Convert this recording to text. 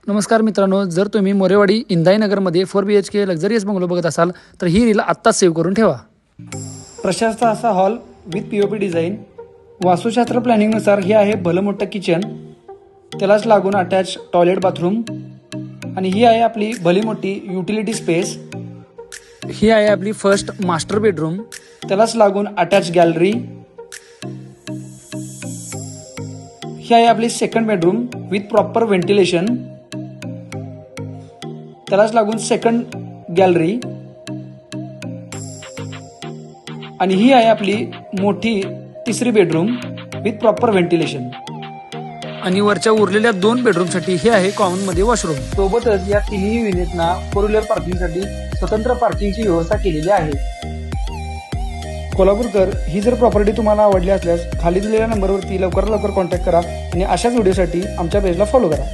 नमस्कार मित्रांनो, जर तुम्ही मोरेवाडी इंदाईनगरमध्ये 4 BHK लक्झरियस बंगलो बघत असाल तर ही रील आत्ताच सेव्ह करून ठेवा. प्रशस्त असा हॉल विथ POP डिझाईन. वास्तुशास्त्र प्लॅनिंगनुसार हे आहे भलं मोठं किचन, त्यालाच लागून अटॅच टॉयलेट बाथरूम आणि ही आहे आपली भली मोठी युटिलिटी स्पेस. ही आहे आपली फर्स्ट मास्टर बेडरूम, त्यालाच लागून अटॅच गॅलरी. ही आहे आपली second bedroom with proper ventilation, त्यालाच लागून सेकंड गॅलरी. आणि ही आहे आपली मोठी तिसरी बेडरूम विथ प्रॉपर व्हेंटिलेशन. आणि वरच्या उरलेल्या 2 बेडरूमसाठी हे आहे कॉमन मध्ये वॉशरूम. सोबतच या तिन्ही युनिटना 4 व्हीलर पार्किंगसाठी स्वतंत्र पार्किंगची व्यवस्था केलेली आहे. कोल्हापूरकर, ही जर प्रॉपर्टी तुम्हाला आवडली असल्यास खाली दिलेल्या नंबरवरती लवकरात लवकर कॉन्टॅक्ट करा आणि अशाच व्हिडिओसाठी आमच्या पेजला फॉलो करा.